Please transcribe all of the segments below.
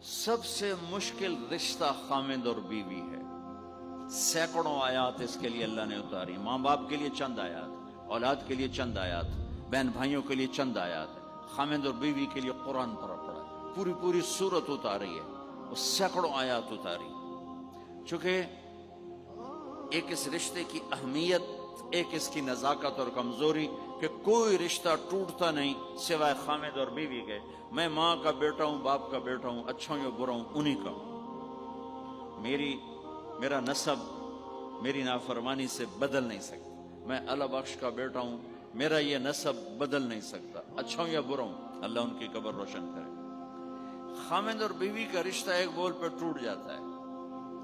سب سے مشکل رشتہ خامد اور بیوی ہے. سینکڑوں آیات اس کے لیے اللہ نے اتاری. ماں باپ کے لیے چند آیات، اولاد کے لیے چند آیات، بہن بھائیوں کے لیے چند آیات، خامد اور بیوی کے لیے قرآن پڑھا ہے. پوری سورت اتاری ہے، وہ سینکڑوں آیات اتاری. چونکہ ایک اس رشتے کی اہمیت، ایک اس کی نزاکت اور کمزوری کہ کوئی رشتہ ٹوٹتا نہیں سوائے خامد اور بیوی کے. میں ماں کا بیٹا ہوں، باپ کا بیٹا ہوں، اچھا ہوں یا برا ہوں، انہی کا ہوں. میرا نسب میری نافرمانی سے بدل نہیں سکتا. میں اللہ بخش کا بیٹا ہوں، میرا یہ نسب بدل نہیں سکتا، اچھا ہوں یا برا ہوں. اللہ ان کی قبر روشن کرے. خامد اور بیوی کا رشتہ ایک بول پہ ٹوٹ جاتا ہے،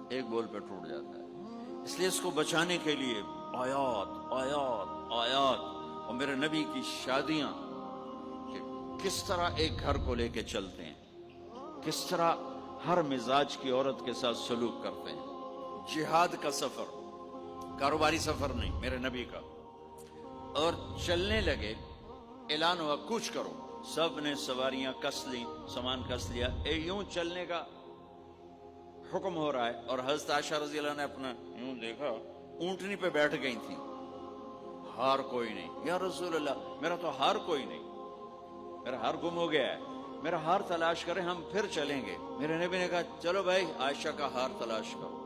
ایک بول پہ ٹوٹ جاتا ہے. اس لیے اس کو بچانے کے لیے آیات آیات آیات. اور میرے نبی کی شادیاں کہ کس طرح ایک گھر کو لے کے چلتے ہیں، کس طرح ہر مزاج کی عورت کے ساتھ سلوک کرتے ہیں. جہاد کا سفر، کاروباری سفر نہیں، میرے نبی کا. اور چلنے لگے، اعلان ہوا کوچ کرو. سب نے سواریاں کس لی، سامان کس لیا. یوں چلنے کا حکم ہو رہا ہے. اور حضرت عائشہ رضی اللہ نے اپنا یوں دیکھا، اونٹنی پہ بیٹھ گئی تھی. ہار کوئی نہیں. یا رسول اللہ میرا تو ہار کوئی نہیں، میرا ہار گم ہو گیا ہے، میرا ہار تلاش کریں، ہم پھر چلیں گے. میرے نبی نے کہا چلو بھائی عائشہ کا ہار تلاش کرو.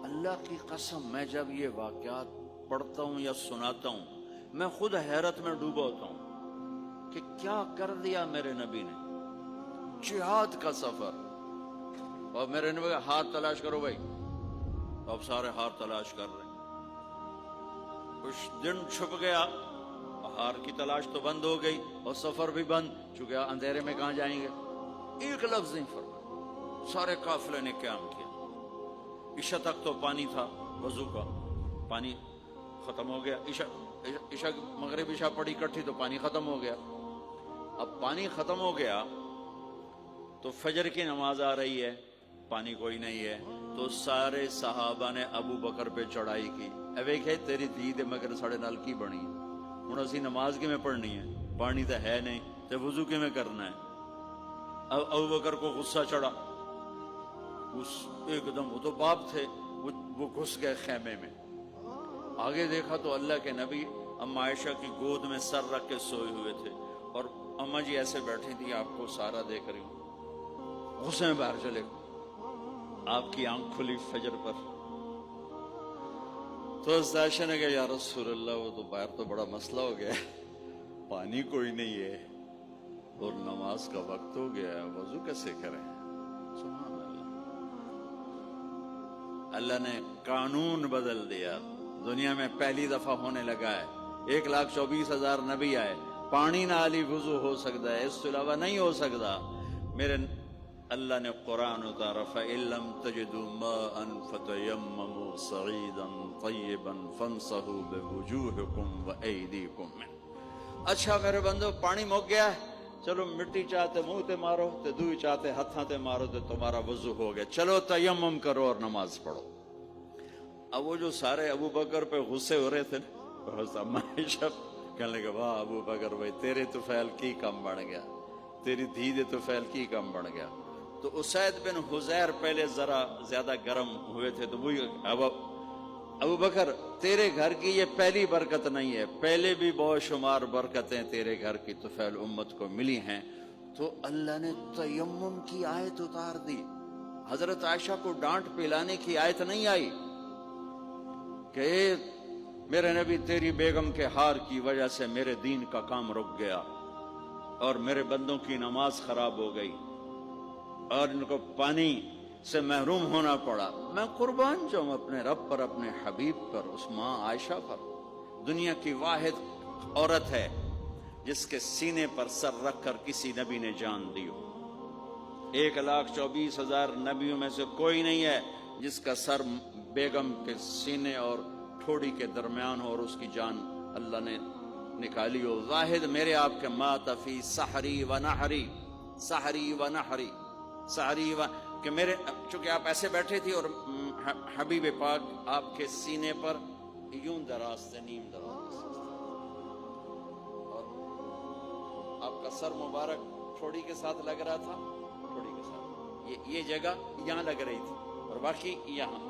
اللہ کی قسم میں جب یہ واقعات پڑھتا ہوں یا سناتا ہوں میں خود حیرت میں ڈوبا ہوتا ہوں کہ کیا کر دیا میرے نبی نے. جہاد کا سفر، اور میرے نبی کا ہار تلاش کرو بھائی. اب سارے ہار تلاش کر رہے ہیں. کچھ دن چھپ گیا، ہار کی تلاش تو بند ہو گئی اور سفر بھی بند، چونکہ اندھیرے میں کہاں جائیں گے. ایک لفظ نہیں فرمایا. سارے قافلے نے قیام کیا. عشاء تک تو پانی تھا، وضو کا پانی ختم ہو گیا. عشاء مغرب عشاء پڑی اکٹھی تو پانی ختم ہو گیا. اب پانی ختم ہو گیا تو فجر کی نماز آ رہی ہے، پانی کوئی نہیں ہے. تو سارے صحابہ نے ابو بکر پہ چڑھائی کی. ویکھے تیری دھی دے مگر ساڑے نال کی بنی، ہن اسی نماز کی میں پڑھنی ہے، پانی تو ہے نہیں تو وضو کی میں کرنا ہے. اب ابو بکر کو غصہ چڑھا. ایک دم، وہ تو باپ تھے، وہ گھس گئے خیمے میں. آگے دیکھا تو اللہ کے نبی اما عائشہ کی گود میں سر رکھ کے سوئے ہوئے تھے، اور اما جی ایسے بیٹھی تھی، آپ کو سارا دیکھ رہی ہوں. غصے میں باہر چلے گئے. آپ کی آنکھ کھلی فجر پر. تو عائشہ نے کہا یا رسول اللہ وہ تو باہر تو بڑا مسئلہ ہو گیا ہے، پانی کوئی نہیں ہے اور نماز کا وقت ہو گیا ہے، وضو کیسے کریں. سبحان اللہ. اللہ نے قانون بدل دیا. دنیا میں پہلی دفعہ ہونے لگا ہے. 1,24,000 نبی آئے، پانی نہ علی وضو ہو سکتا ہے، اس کے علاوہ نہیں ہو سکتا. میرے اللہ نے قرآن اتارا فَإِن لَّمْ تَجِدُوا مَاءً فَتَيَمَّمُوا صَعِيدًا طَيِّبًا فَامْسَحُوا بِوُجُوهِكُمْ وَأَيْدِيكُمْ مِنْهُ. اچھا میرے بندو پانی مک گیا ہے، چلو مٹی چاہتے منہ تے مارو تے دوئی چاہتے ہتھاں تے مارو تے تمہارا وضو ہو گیا، چلو تیمم کرو اور نماز پڑھو. اب وہ جو سارے ابو بکر پہ غصے ہو رہے تھے نا، عائشہ کہنے لگا واہ ابو بکر بھائی تیرے تو فعل کی کم بڑھ گیا، تیری دھی دے تو فعل کی کم بڑھ گیا. تو اسید بن حزیر پہلے ذرا زیادہ گرم ہوئے تھے. تو وہی ابو بکر تیرے گھر کی یہ پہلی برکت نہیں ہے، پہلے بھی بہت شمار برکتیں تیرے گھر کی تو فعل امت کو ملی ہیں. تو اللہ نے تیمم کی آیت اتار دی. حضرت عائشہ کو ڈانٹ پلانے کی آیت نہیں آئی کہ میرے نبی تیری بیگم کے ہار کی وجہ سے میرے دین کا کام رک گیا اور میرے بندوں کی نماز خراب ہو گئی اور ان کو پانی سے محروم ہونا پڑا. میں قربان جاؤں اپنے رب پر، اپنے حبیب پر، اس ماں عائشہ پر. دنیا کی واحد عورت ہے جس کے سینے پر سر رکھ کر کسی نبی نے جان دی ہو. 1,24,000 نبیوں میں سے کوئی نہیں ہے جس کا سر بیگم کے سینے اور ٹھوڑی کے درمیان ہو اور اس کی جان اللہ نے نکالی ہو. واحد میرے آپ کے مات فی سحری و نحری، سحری و نحری، سحری و کہ میرے چونکہ آپ ایسے بیٹھے تھی اور حبیب پاک آپ کے سینے پر یوں دراز سے، نیم دراز سے، اور آپ کا کا سر مبارک ٹھوڑی کے ساتھ لگ رہا تھا، ٹھوڑی کے ساتھ یہ جگہ یہاں لگ رہی تھی اور باقی یہاں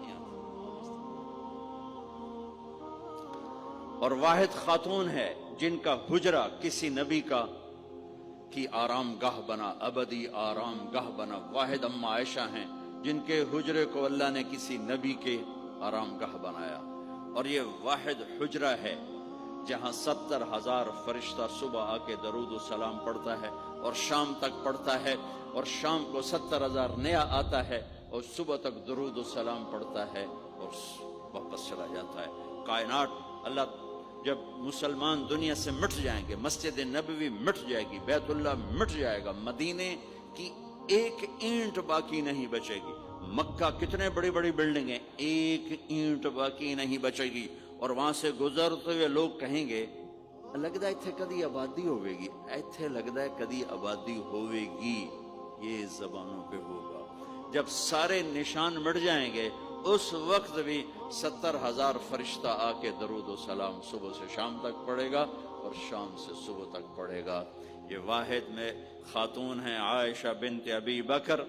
اور واحد خاتون ہے جن کا حجرہ کسی نبی کی آرام گاہ بنا، ابدی آرام گاہ بنا۔ واحد اما عائشہ ہیں جن کے حجرے کو اللہ نے کسی نبی کے آرام گاہ بنایا، اور یہ واحد حجرہ ہے جہاں 70,000 فرشتہ صبح آ کے درود و سلام پڑھتا ہے اور شام تک پڑھتا ہے، اور شام کو 70,000 نیا آتا ہے اور صبح تک درود و سلام پڑھتا ہے اور واپس چلا جاتا ہے۔ کائنات اللہ جب مسلمان دنیا سے مٹ جائیں گے، مسجد نبوی مٹ جائے گی، بیت اللہ مٹ جائے گا، مدینے کی ایک اینٹ باقی نہیں بچے گی، مکہ کتنے بڑی بڑی بلڈنگیں، ایک اینٹ باقی نہیں بچے گی، اور وہاں سے گزرتے ہوئے لوگ کہیں گے لگتا ہے اتھے کدی آبادی ہوئے گی، ایتھے لگتا ہے کدی آبادی ہوئے گی۔ یہ زبانوں پہ ہوگا جب سارے نشان مٹ جائیں گے، اس وقت بھی 70,000 فرشتہ آ کے درود و سلام صبح سے شام تک پڑھے گا اور شام سے صبح تک پڑھے گا۔ یہ واحد میں خاتون ہیں عائشہ بنت ابی بکر،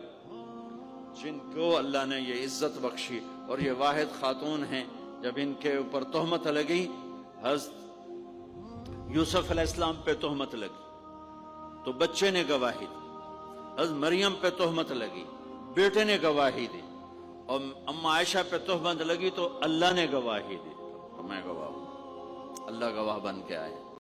جن کو اللہ نے یہ عزت بخشی، اور یہ واحد خاتون ہیں جب ان کے اوپر تہمت لگی، حضرت یوسف علیہ السلام پہ تہمت لگی تو بچے نے گواہی دی، حضرت مریم پہ تہمت لگی، بیٹے نے گواہی دی، اور اما عائشہ پہ تہمت لگی تو اللہ نے گواہی دی، تو میں گواہ ہوں، اللہ گواہ بن کے آئے۔